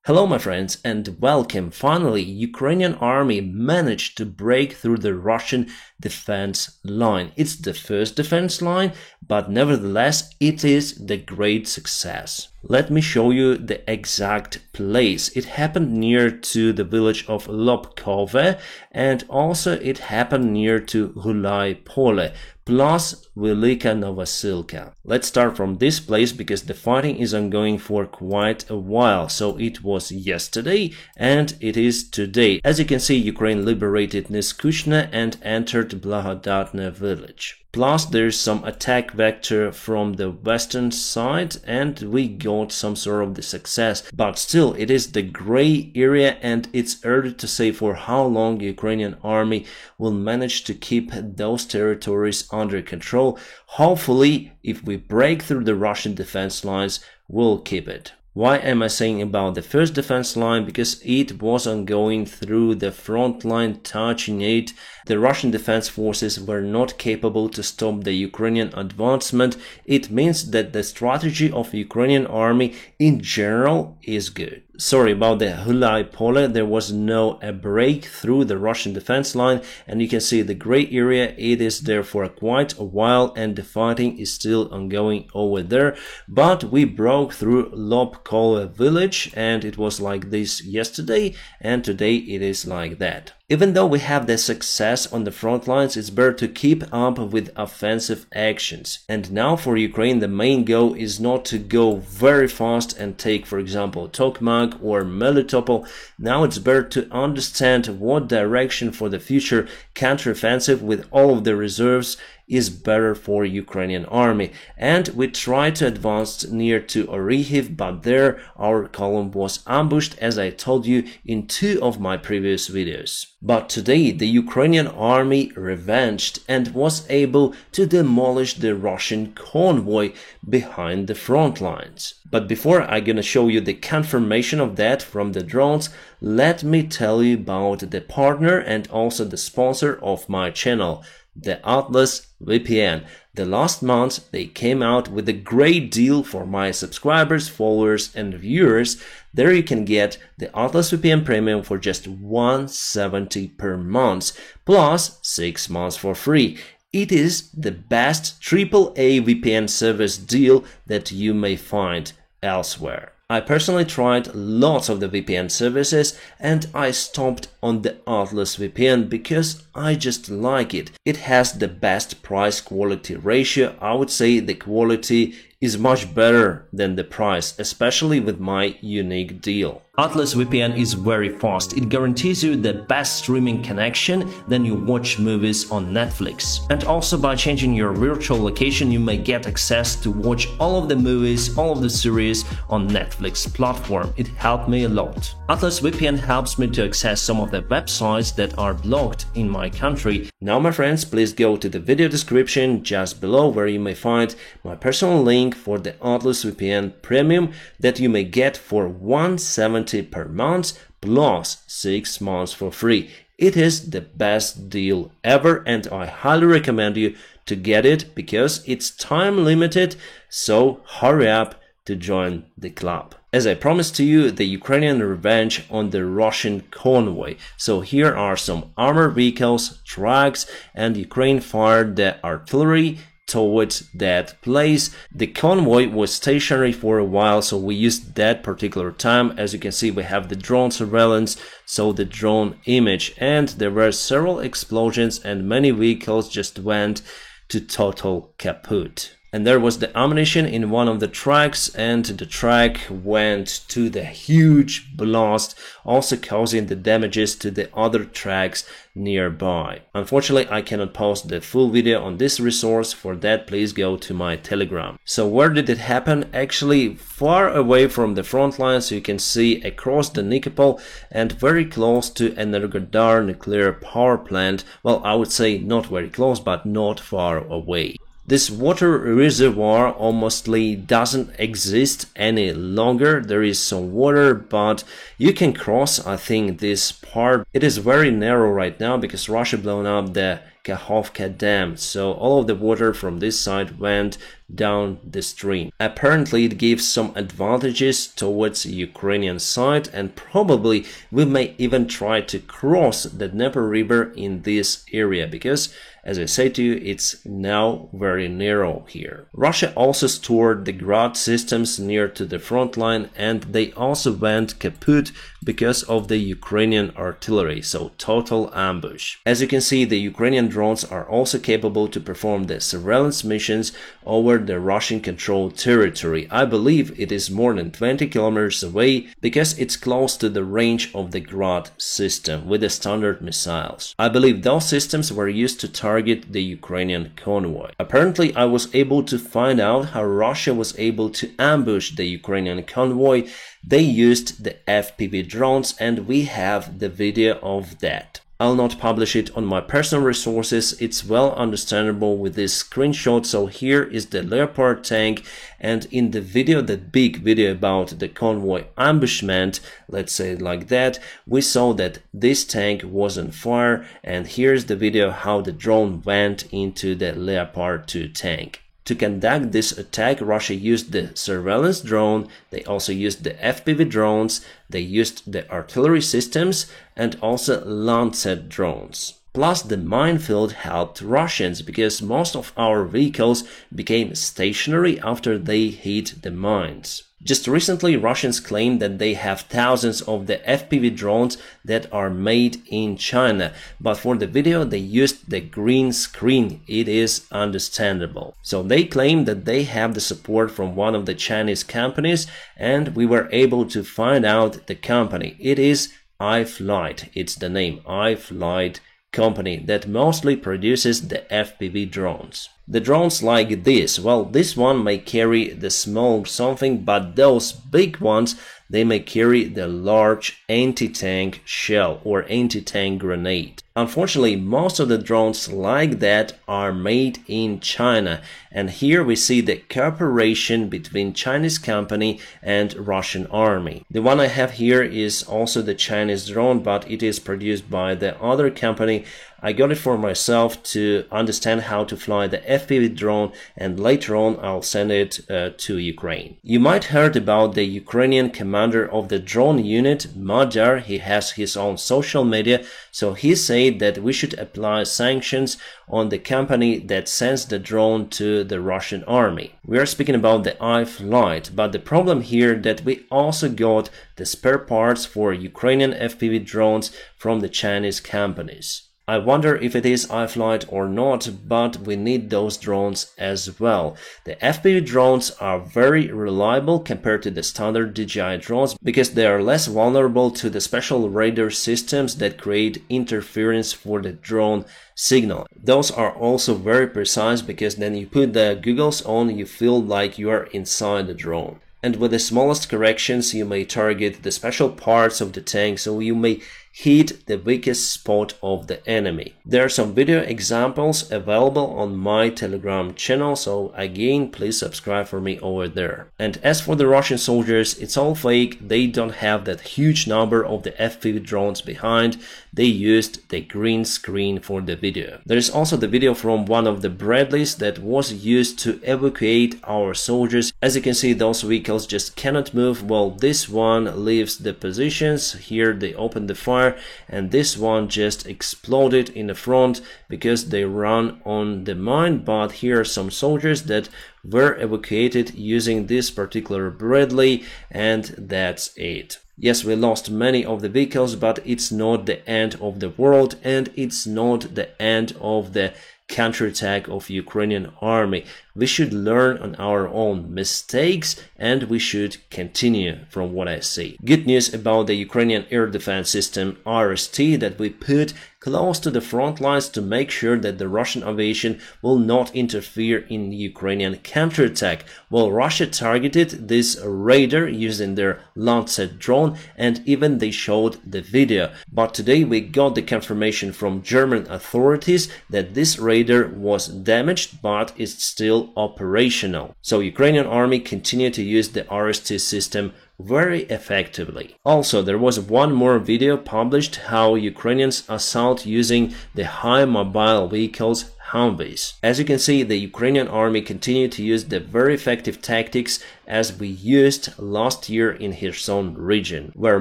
Hello my friends and welcome. Finally, Ukrainian army managed to break through the Russian defense line. It's the first defense line, but nevertheless it is the great success. Let me show you the exact place. It happened near to the village of Lobkove, and also it happened near to Gulai Pole plus Velika Novosilka. Let's start from this place because the fighting is ongoing for quite a while. So it was yesterday and it is today. As you can see, Ukraine liberated Neskuchne and entered Blagodatne village. Plus there's some attack vector from the western side and we got some sort of the success. But still it is the gray area and it's early to say for how long the Ukrainian army will manage to keep those territories under control. Hopefully, if we break through the Russian defense lines, we'll keep it. Why am I saying about the first defense line? Because it was ongoing through the front line, touching it. The Russian defense forces were not capable to stop the Ukrainian advancement. It means that the strategy of the Ukrainian army in general is good. Sorry about the Gulai Pole, there was no break through the Russian defense line, and you can see the gray area, it is there for quite a while and the fighting is still ongoing over there. But we broke through Lobkove village and it was like this yesterday, and today it is like that. Even though we have the success on the front lines, it's better to keep up with offensive actions. And now for Ukraine, the main goal is not to go very fast and take, for example, Tokmak or Melitopol. Now it's better to understand what direction for the future counteroffensive with all of the reserves is better for Ukrainian army. And we tried to advance near to Orikhiv, but there our column was ambushed, as I told you in two of my previous videos. But today the Ukrainian army revenged and was able to demolish the Russian convoy behind the front lines. But before I'm gonna show you the confirmation of that from the drones, let me tell you about the partner and also the sponsor of my channel, the Atlas VPN. The last month they came out with a great deal for my subscribers, followers and viewers. There you can get the Atlas VPN Premium for just $170 per month, plus 6 months for free. It is the best AAA VPN service deal that you may find elsewhere. I personally tried lots of the VPN services and I stopped on the Atlas VPN because I just like it. It has the best price-quality ratio. I would say the quality is much better than the price, especially with my unique deal. Atlas VPN is very fast. It guarantees you the best streaming connection when you watch movies on Netflix. And also by changing your virtual location, you may get access to watch all of the movies, all of the series on Netflix platform. It helped me a lot. Atlas VPN helps me to access some of the websites that are blocked in my country. Now my friends, please go to the video description just below where you may find my personal link for the Atlas VPN Premium that you may get for $170 per month plus 6 months for free. It is the best deal ever and I highly recommend you to get it because it's time limited, so hurry up to join the club. As I promised to you, the Ukrainian revenge on the Russian convoy. So here are some armored vehicles, trucks, and Ukraine fired the artillery towards that place. The convoy was stationary for a while, so we used that particular time. As you can see, we have the drone surveillance, so the drone image, and there were several explosions and many vehicles just went to total kaput. And there was the ammunition in one of the trucks and the truck went to the huge blast, also causing the damages to the other trucks nearby. Unfortunately, I cannot post the full video on this resource. For that, please go to my Telegram. So where did it happen? Actually, far away from the front line, so you can see across the Nikopol and very close to Energodar nuclear power plant. Well, I would say not very close, but not far away. This water reservoir almostly doesn't exist any longer. There is some water, but you can cross, I think, this part. It is very narrow right now because Russia blown up the Kakhovka Dam, so all of the water from this side went down the stream. Apparently it gives some advantages towards the Ukrainian side, and probably we may even try to cross the Dnieper River in this area because, as I say to you, it's now very narrow here. Russia also stored the Grad systems near to the front line, and they also went kaput because of the Ukrainian artillery, so total ambush. As you can see, the Ukrainian drones are also capable to perform the surveillance missions over the Russian-controlled territory. I believe it is more than 20 kilometers away because it's close to the range of the Grad system with the standard missiles. I believe those systems were used to target the Ukrainian convoy. Apparently, I was able to find out how Russia was able to ambush the Ukrainian convoy. They used the FPV drones, and we have the video of that. I'll not publish it on my personal resources, it's well understandable with this screenshot. So here is the Leopard tank, and in the video, the big video about the convoy ambushment, let's say it like that, we saw that this tank was on fire, and here's the video how the drone went into the Leopard 2 tank. To conduct this attack, Russia used the surveillance drone, they also used the FPV drones, they used the artillery systems, and also Lancet drones. Plus, the minefield helped Russians because most of our vehicles became stationary after they hit the mines. Just recently, Russians claimed that they have thousands of the FPV drones that are made in China, but for the video they used the green screen. It is understandable. So they claim that they have the support from one of the Chinese companies, and we were able to find out the company. It is iFlight. It's the name iFlight company that mostly produces the FPV drones. The drones like this, well, this one may carry the small something, but those big ones, they may carry the large anti-tank shell or anti-tank grenade. Unfortunately, most of the drones like that are made in China, and here we see the cooperation between Chinese company and Russian army. The one I have here is also the Chinese drone, but it is produced by the other company. I got it for myself to understand how to fly the FPV drone, and later on I'll send it to Ukraine. You might heard about the Ukrainian commander of the drone unit, Madar. He has his own social media, so he said that we should apply sanctions on the company that sends the drone to the Russian army. We are speaking about the iFlight, but the problem here that we also got the spare parts for Ukrainian FPV drones from the Chinese companies. I wonder if it is iFlight or not, but we need those drones as well. The FPV drones are very reliable compared to the standard DJI drones because they are less vulnerable to the special radar systems that create interference for the drone signal. Those are also very precise because then you put the goggles on, you feel like you are inside the drone. And with the smallest corrections, you may target the special parts of the tank, so you may hit the weakest spot of the enemy. There are some video examples available on my Telegram channel, so again, please subscribe for me over there. And as for the Russian soldiers, it's all fake. They don't have that huge number of the FPV drones behind. They used the green screen for the video. There is also the video from one of the Bradleys that was used to evacuate our soldiers. As you can see, those vehicles just cannot move. Well, this one leaves the positions. Here they open the fire, and this one just exploded in the front because they run on the mine. But here are some soldiers that were evacuated using this particular Bradley, and that's it. Yes, we lost many of the vehicles, but it's not the end of the world, and it's not the end of the counterattack of Ukrainian army. We should learn on our own mistakes, and we should continue from what I see. Good news about the Ukrainian air defense system RST that we put close to the front lines to make sure that the Russian aviation will not interfere in Ukrainian counterattack. Well, Russia targeted this raider using their Lancet drone, and even they showed the video. But today we got the confirmation from German authorities that this raider was damaged but is still operational. So Ukrainian army continued to use the RST system very effectively. Also, there was one more video published how Ukrainians assault using the high mobile vehicles Humvees. As you can see, the Ukrainian army continued to use the very effective tactics as we used last year in Kherson region, where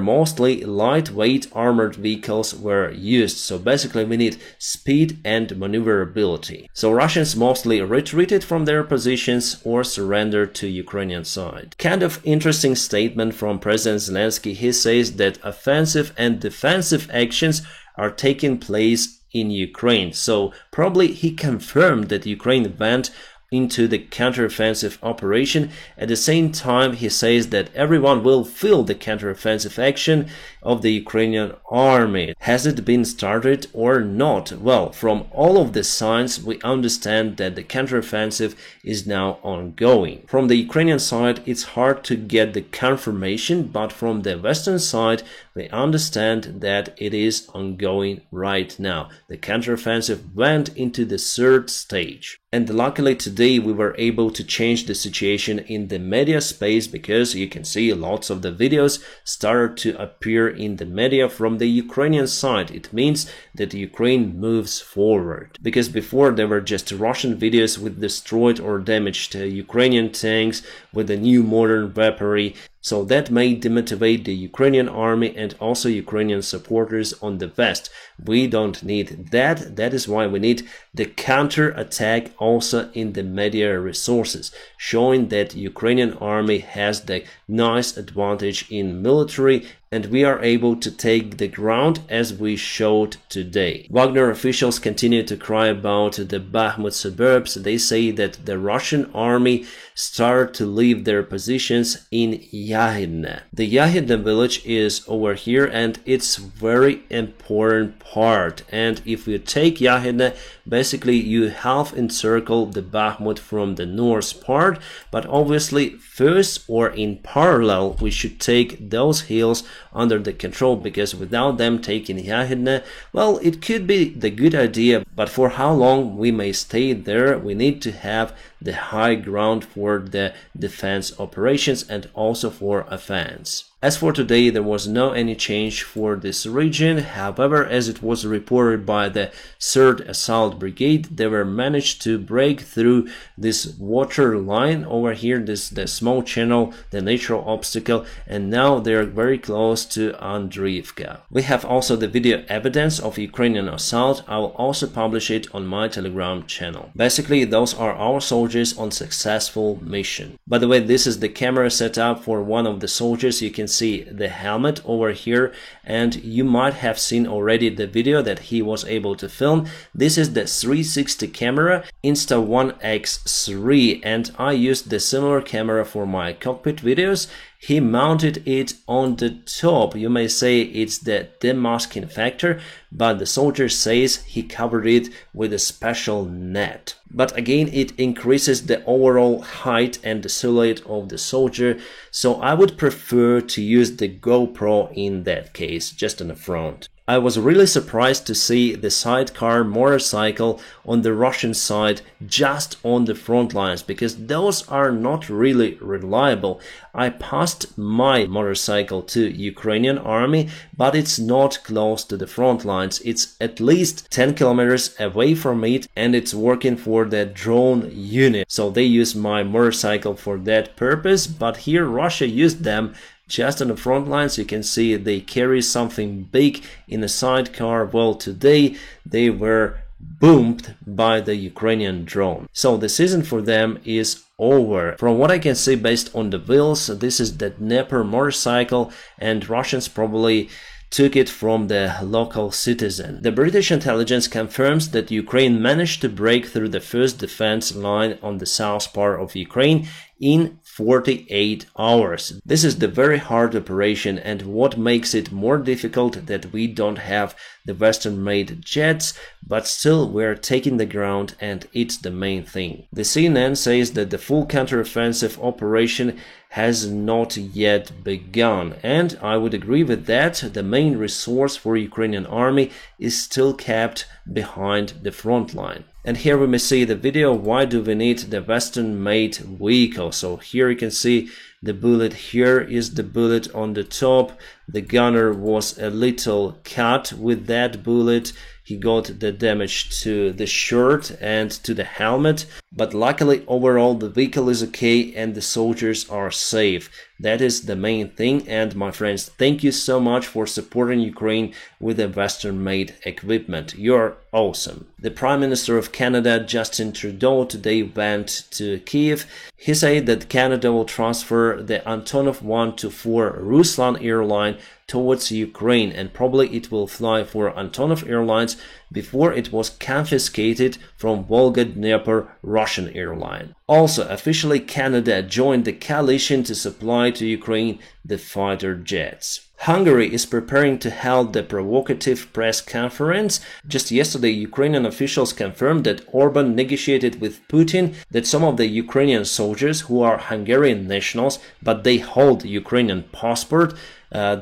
mostly lightweight armored vehicles were used. So basically we need speed and maneuverability. So Russians mostly retreated from their positions or surrendered to Ukrainian side. Kind of interesting statement from President Zelensky. He says that offensive and defensive actions are taking place in Ukraine. So probably he confirmed that Ukraine went into the counteroffensive operation. At the same time, he says that everyone will feel the counteroffensive action of the Ukrainian army. Has it been started or not? Well, from all of the signs, we understand that the counteroffensive is now ongoing. From the Ukrainian side, it's hard to get the confirmation, but from the Western side, we understand that it is ongoing right now. The counteroffensive went into the third stage. And luckily today we were able to change the situation in the media space, because you can see lots of the videos started to appear in the media from the Ukrainian side. It means that Ukraine moves forward. Because before there were just Russian videos with destroyed or damaged Ukrainian tanks with the new modern weaponry. So that may demotivate the Ukrainian army and also Ukrainian supporters on the West. We don't need that. That is why we need the counter-attack also in the media resources, showing that Ukrainian army has the nice advantage in military, and we are able to take the ground as we showed today. Wagner officials continue to cry about the Bakhmut suburbs. They say that the Russian army started to leave their positions in Yahidne. The Yahidne village is over here, and it's very important part. And if you take Yahidne, basically you half encircle the Bakhmut from the north part, but obviously first or in parallel we should take those hills under the control, because without them taking Yahidne, well, it could be the good idea, but for how long we may stay there, we need to have the high ground for the defense operations and also for offense. As for today, there was no any change for this region. However, as it was reported by the 3rd Assault Brigade, they were managed to break through this water line over here, the small channel, the natural obstacle, and now they are very close to Andriivka. We have also the video evidence of Ukrainian assault. I will also publish it on my Telegram channel. Basically, those are our soldiers on successful mission. By the way, this is the camera setup for one of the soldiers. You can see the helmet over here, and you might have seen already the video that he was able to film. This is the 360 camera Insta1X3, and I used the similar camera for my cockpit videos. He mounted it on the top. You may say it's the demasking factor, but the soldier says he covered it with a special net. But again, it increases the overall height and the silhouette of the soldier, so I would prefer to use the GoPro in that case, just on the front. I was really surprised to see the sidecar motorcycle on the Russian side just on the front lines, because those are not really reliable. I passed my motorcycle to Ukrainian army, but it's not close to the front lines. It's at least 10 kilometers away from it, and it's working for the drone unit. So they use my motorcycle for that purpose, but here Russia used them just on the front lines. You can see they carry something big in a sidecar. Well, today they were boomed by the Ukrainian drone. So the season for them is over. From what I can see based on the wheels, this is the Dnieper motorcycle, and Russians probably took it from the local citizen. The British intelligence confirms that Ukraine managed to break through the first defense line on the south part of Ukraine in 48 hours. This is the very hard operation, and what makes it more difficult that we don't have the Western-made jets, but still we're taking the ground, and it's the main thing. The CNN says that the full counteroffensive operation has not yet begun, and I would agree with that. The main resource for Ukrainian army is still kept behind the front line. And here we may see the video, why do we need the Western-made vehicle. So here you can see the bullet, here is the bullet on the top. The gunner was a little cut with that bullet. He got the damage to the shirt and to the helmet, but luckily overall the vehicle is okay and the soldiers are safe. That is the main thing, and my friends, thank you so much for supporting Ukraine with the Western-made equipment. You're awesome. The Prime Minister of Canada, Justin Trudeau, today went to Kiev. He said that Canada will transfer the Antonov 1-4 Ruslan airline towards Ukraine, and probably it will fly for Antonov Airlines before it was confiscated from Volga-Dnieper Russian airline. Also, officially Canada joined the coalition to supply to Ukraine the fighter jets. Hungary is preparing to hold the provocative press conference. Just yesterday, Ukrainian officials confirmed that Orban negotiated with Putin that some of the Ukrainian soldiers who are Hungarian nationals, but they hold Ukrainian passport,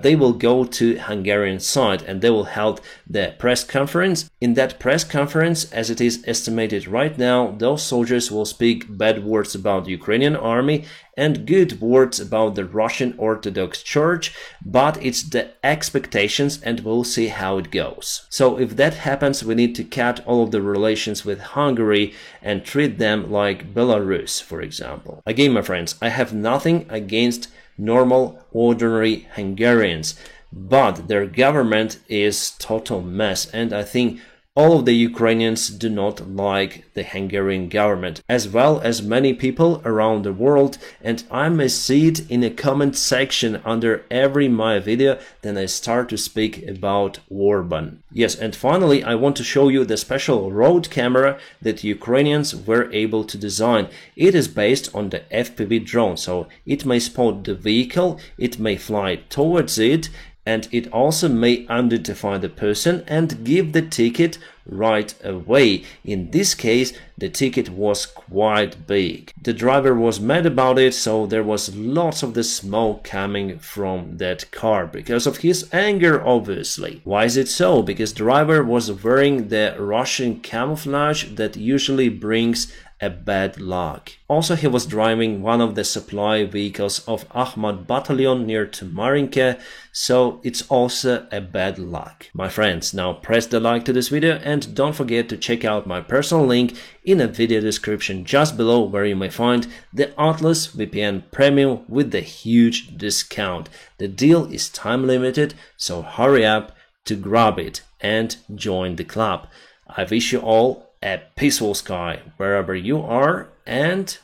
they will go to Hungarian side and they will hold the press conference. In that press conference, as it is estimated right now, those soldiers will speak bad words about the Ukrainian army and good words about the Russian Orthodox Church, but it's the expectations and we'll see how it goes. So if that happens, we need to cut all of the relations with Hungary and treat them like Belarus, for example. Again, my friends, I have nothing against normal, ordinary Hungarians, but their government is total mess, and I think all of the Ukrainians do not like the Hungarian government, as well as many people around the world, and I may see it in a comment section under every my video. Then I start to speak about Orban. Yes, and finally I want to show you the special road camera that Ukrainians were able to design. It is based on the FPV drone, so it may spot the vehicle, it may fly towards it, and it also may identify the person and give the ticket right away. In this case, the ticket was quite big. The driver was mad about it, so there was lots of the smoke coming from that car because of his anger, obviously. Why is it so? Because the driver was wearing the Russian camouflage that usually brings a bad luck. Also, he was driving one of the supply vehicles of Ahmad battalion near to Marinka, so it's also a bad luck. My friends, now press the like to this video and don't forget to check out my personal link in a video description just below, where you may find the Atlas VPN Premium with the huge discount. The deal is time limited, so hurry up to grab it and join the club. I wish you all a peaceful sky wherever you are and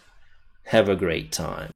have a great time.